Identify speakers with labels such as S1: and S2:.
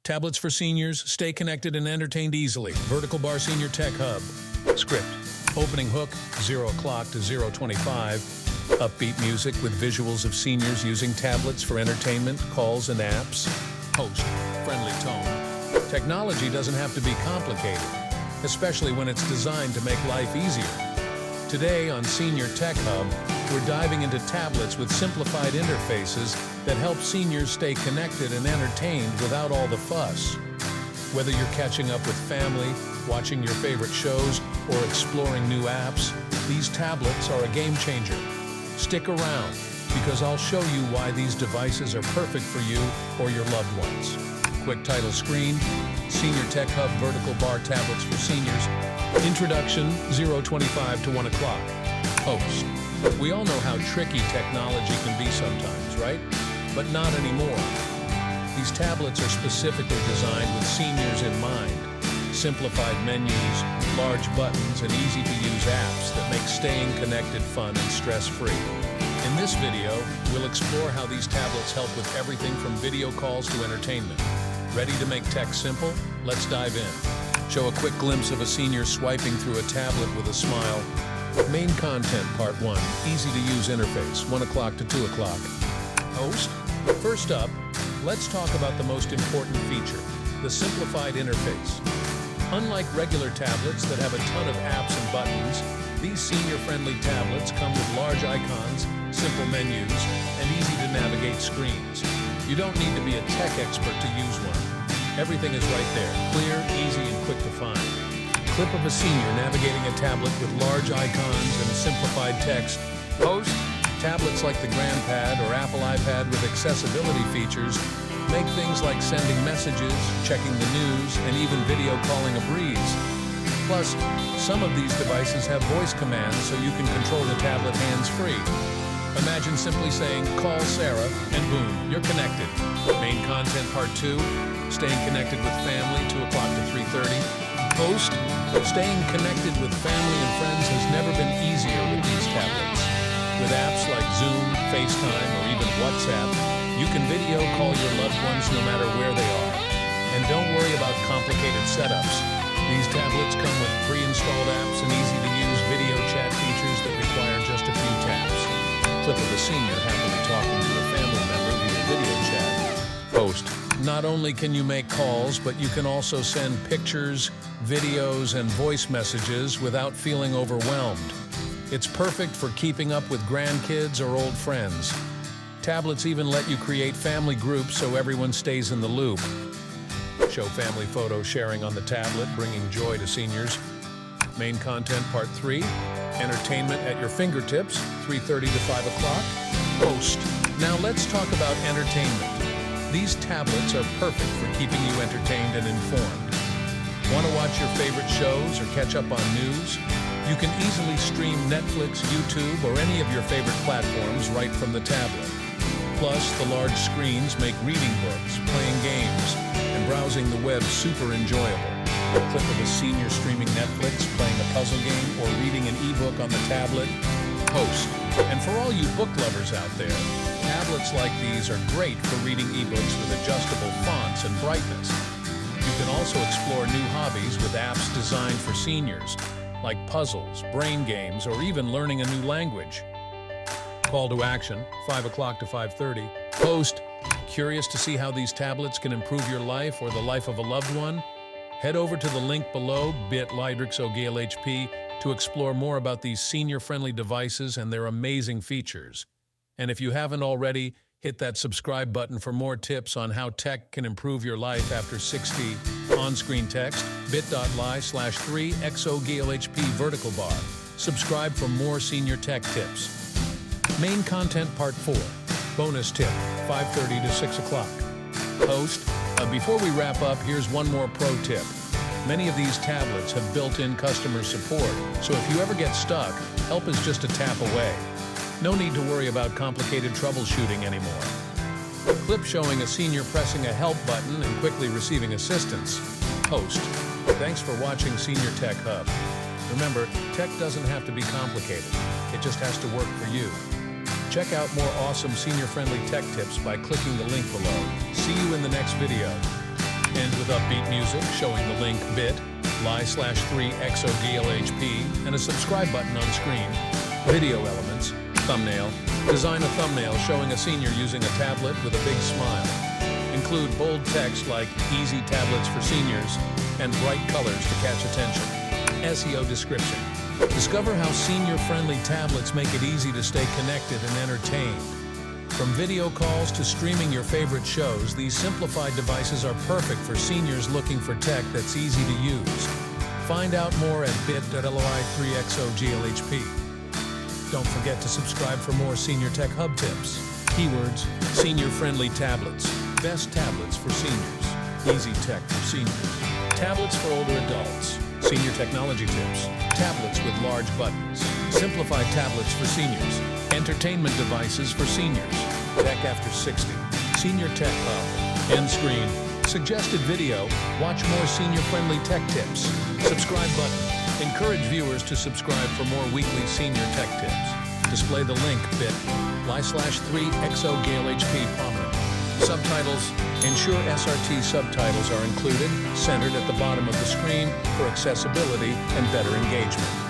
S1: Tablets for seniors, stay connected and entertained easily. Vertical Bar Senior Tech Hub. Script. Opening hook, 0 o'clock to 0:25. Upbeat music with visuals of seniors using tablets for entertainment, calls, and apps. Host. Friendly tone. Technology doesn't have to be complicated, especially when it's designed to make life easier. Today on Senior Tech Hub, we're diving into tablets with simplified interfaces that help seniors stay connected and entertained without all the fuss. Whether you're catching up with family, watching your favorite shows, or exploring new apps, these tablets are a game changer. Stick around, because I'll show you why these devices are perfect for you or your loved ones. Quick title screen: Senior Tech Hub Vertical Bar Tablets for Seniors. Introduction, 0:25 to 1 o'clock. Host. We all know how tricky technology can be sometimes, right? But not anymore. These tablets are specifically designed with seniors in mind. Simplified menus, large buttons, and easy-to-use apps that make staying connected fun and stress-free. In this video, we'll explore how these tablets help with everything from video calls to entertainment. Ready to make tech simple? Let's dive in. Show a quick glimpse of a senior swiping through a tablet with a smile. Main content, Part 1, easy-to-use interface, 1 o'clock to 2 o'clock. Host. First up, let's talk about the most important feature, the simplified interface. Unlike regular tablets that have a ton of apps and buttons, these senior-friendly tablets come with large icons, simple menus, and easy-to-navigate screens. You don't need to be a tech expert to use one. Everything is right there, clear, easy, and quick to find. Clip of a senior navigating a tablet with large icons and simplified text. Host. Tablets like the GrandPad or Apple iPad with accessibility features make things like sending messages, checking the news, and even video calling a breeze. Plus, some of these devices have voice commands so you can control the tablet hands-free. Imagine simply saying, "Call Sarah," and boom, you're connected. Main content Part 2, staying connected with family, 2 o'clock to 3:30. Host. Staying connected with family and friends has never been easier with these tablets. With apps like Zoom, FaceTime, or even WhatsApp, you can video call your loved ones no matter where they are. And don't worry about complicated setups. These tablets come with pre-installed apps and easy-to-use video chat features that require just a few taps. Clip of a senior happily talking to a family member via video chat. Host. Not only can you make calls, but you can also send pictures, videos, and voice messages without feeling overwhelmed. It's perfect for keeping up with grandkids or old friends. Tablets even let you create family groups so everyone stays in the loop. Show family photo sharing on the tablet, bringing joy to seniors. Main content Part 3, entertainment at your fingertips, 3:30 to 5 o'clock. Host. Now let's talk about entertainment. These tablets are perfect for keeping you entertained and informed. Want to watch your favorite shows or catch up on news? You can easily stream Netflix, YouTube, or any of your favorite platforms right from the tablet. Plus, the large screens make reading books, playing games, and browsing the web super enjoyable. A clip of a senior streaming Netflix, playing a puzzle game, or reading an ebook on the tablet. Host. And for all you book lovers out there, tablets like these are great for reading ebooks with adjustable fonts and brightness. You can also explore new hobbies with apps designed for seniors, like puzzles, brain games, or even learning a new language. Call to action, 5 o'clock to 5:30. Host. Curious to see how these tablets can improve your life or the life of a loved one? Head over to the link below, bit.ly/HP, to explore more about these senior-friendly devices and their amazing features. And if you haven't already, hit that subscribe button for more tips on how tech can improve your life after 60. On-screen text, bit.ly/3XOGLHP vertical bar. Subscribe for more senior tech tips. Main content Part 4, bonus tip, 5:30 to 6 o'clock. Host. Before we wrap up, here's one more pro tip. Many of these tablets have built-in customer support, so if you ever get stuck, help is just a tap away. No need to worry about complicated troubleshooting anymore. Clip showing a senior pressing a help button and quickly receiving assistance. Host. Thanks for watching Senior Tech Hub. Remember, tech doesn't have to be complicated. It just has to work for you. Check out more awesome senior-friendly tech tips by clicking the link below. See you in the next video. with upbeat music, showing the link bit.ly/3xoglhp and a subscribe button on screen. Video elements, thumbnail. Design a thumbnail showing a senior using a tablet with a big smile. Include bold text like "Easy Tablets for Seniors" and bright colors to catch attention. SEO description. Discover how senior-friendly tablets make it easy to stay connected and entertained. From video calls to streaming your favorite shows, these simplified devices are perfect for seniors looking for tech that's easy to use. Find out more at bit.ly/3xoglhp. Don't forget to subscribe for more Senior Tech Hub tips. Keywords: senior-friendly tablets, best tablets for seniors, easy tech for seniors, tablets for older adults, senior technology tips, tablets with large buttons, simplified tablets for seniors, entertainment devices for seniors, tech after 60, Senior Tech Hub, end screen, suggested video, watch more senior-friendly tech tips, subscribe button. Encourage viewers to subscribe for more weekly senior tech tips. Display the link bit.ly/3xoglhp prominently. Subtitles. Ensure SRT subtitles are included, centered at the bottom of the screen for accessibility and better engagement.